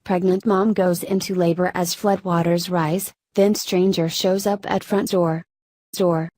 Pregnant mom goes into labor as floodwaters rise, then stranger shows up at front door.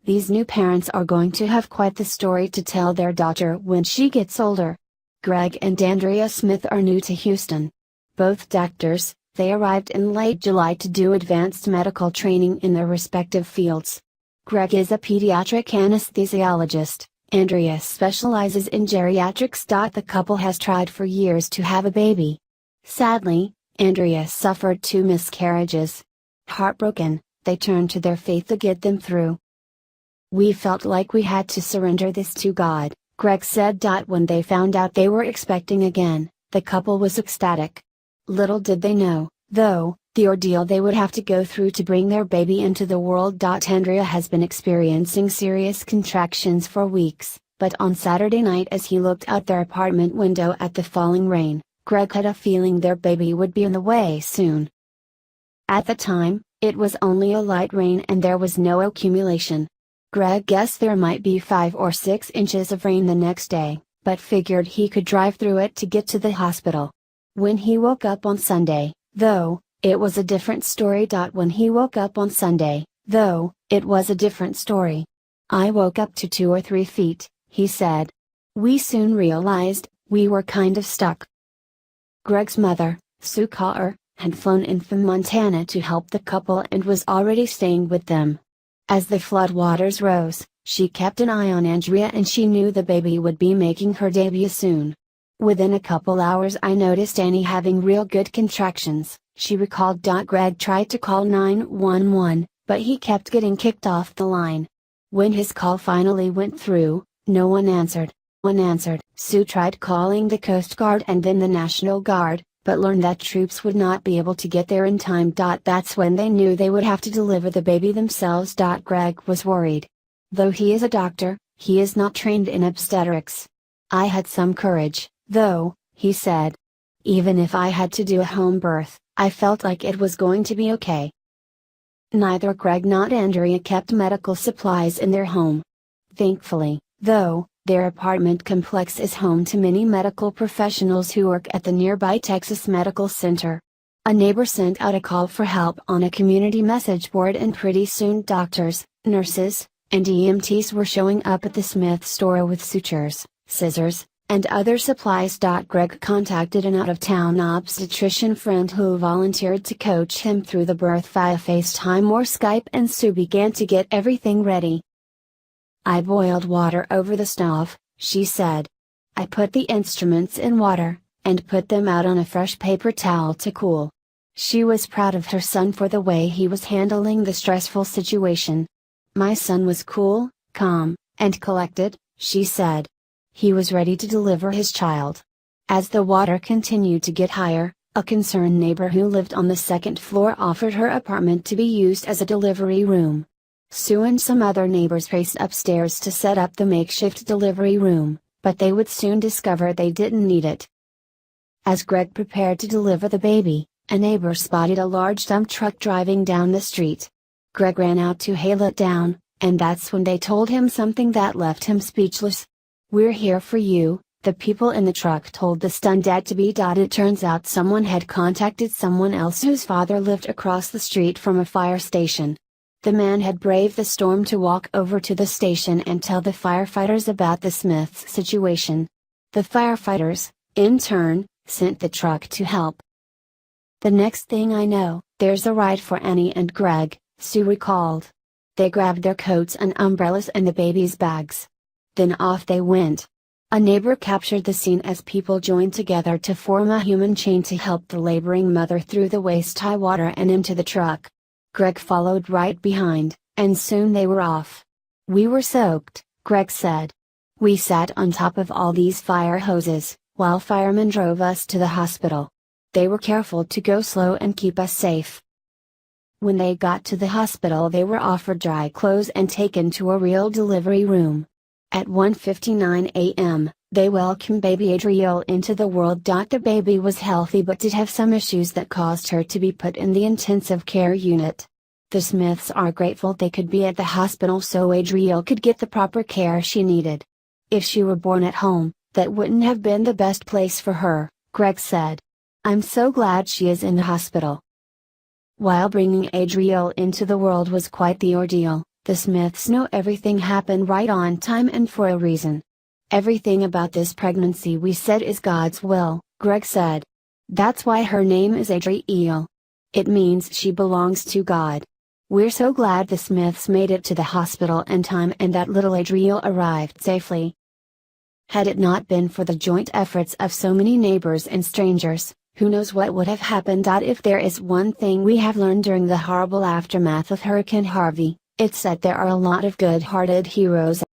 These new parents are going to have quite the story to tell their daughter when she gets older. Greg and Andrea Smith are new to Houston. Both doctors, they arrived in late July to do advanced medical training in their respective fields. Greg is a pediatric anesthesiologist. Andrea specializes in geriatrics. The couple has tried for years to have a baby. Sadly, Andrea suffered 2 miscarriages. Heartbroken, they turned to their faith to get them through. We felt like we had to surrender this to God, Greg said. When they found out they were expecting again, the couple was ecstatic. Little did they know, though, the ordeal they would have to go through to bring their baby into the world. Andrea has been experiencing serious contractions for weeks, but on Saturday night as he looked out their apartment window at the falling rain, Greg had a feeling their baby would be on the way soon. At the time, it was only a light rain and there was no accumulation. Greg guessed there might be 5 or 6 inches of rain the next day, but figured he could drive through it to get to the hospital. When he woke up on Sunday, though, it was a different story. When he woke up on Sunday, though, it was a different story. I woke up to 2 or 3 feet, he said. We soon realized, we were kind of stuck. Greg's mother, Sue Carr, had flown in from Montana to help the couple and was already staying with them. As the floodwaters rose, she kept an eye on Andrea and she knew the baby would be making her debut soon. Within a couple hours I noticed Annie having real good contractions, she recalled. Greg tried to call 911, but he kept getting kicked off the line. When his call finally went through, no one answered. Sue tried calling the Coast Guard and then the National Guard, but learned that troops would not be able to get there in time. That's when they knew they would have to deliver the baby themselves. Greg was worried. Though he is a doctor, he is not trained in obstetrics. I had some courage, though, he said. Even if I had to do a home birth, I felt like it was going to be okay. Neither Greg nor Andrea kept medical supplies in their home. Thankfully, though, their apartment complex is home to many medical professionals who work at the nearby Texas Medical Center. A neighbor sent out a call for help on a community message board and pretty soon doctors, nurses, and EMTs were showing up at the Smith store with sutures, scissors, and other supplies. Greg contacted an out-of-town obstetrician friend who volunteered to coach him through the birth via FaceTime or Skype, and Sue began to get everything ready. I boiled water over the stove, she said. I put the instruments in water, and put them out on a fresh paper towel to cool. She was proud of her son for the way he was handling the stressful situation. My son was cool, calm, and collected, she said. He was ready to deliver his child. As the water continued to get higher, a concerned neighbor who lived on the 2nd floor offered her apartment to be used as a delivery room. Sue and some other neighbors raced upstairs to set up the makeshift delivery room, but they would soon discover they didn't need it. As Greg prepared to deliver the baby, a neighbor spotted a large dump truck driving down the street. Greg ran out to hail it down, and that's when they told him something that left him speechless. We're here for you, the people in the truck told the stunned dad-to-be. It turns out someone had contacted someone else whose father lived across the street from a fire station. The man had braved the storm to walk over to the station and tell the firefighters about the Smiths' situation. The firefighters, in turn, sent the truck to help. The next thing I know, there's a ride for Annie and Greg, Sue recalled. They grabbed their coats and umbrellas and the baby's bags. Then off they went. A neighbor captured the scene as people joined together to form a human chain to help the laboring mother through the waist-high water and into the truck. Greg followed right behind, and soon they were off. We were soaked, Greg said. We sat on top of all these fire hoses, while firemen drove us to the hospital. They were careful to go slow and keep us safe. When they got to the hospital, they were offered dry clothes and taken to a real delivery room. At 1:59 a.m., they welcomed baby Adriel into the world. The baby was healthy but did have some issues that caused her to be put in the intensive care unit. The Smiths are grateful they could be at the hospital so Adriel could get the proper care she needed. If she were born at home, that wouldn't have been the best place for her, Greg said. I'm so glad she is in the hospital. While bringing Adriel into the world was quite the ordeal, the Smiths know everything happened right on time and for a reason. Everything about this pregnancy we said is God's will, Greg said. That's why her name is Adriel. It means she belongs to God. We're so glad the Smiths made it to the hospital in time and that little Adriel arrived safely. Had it not been for the joint efforts of so many neighbors and strangers, who knows what would have happened. If there is one thing we have learned during the horrible aftermath of Hurricane Harvey, it's that there are a lot of good-hearted heroes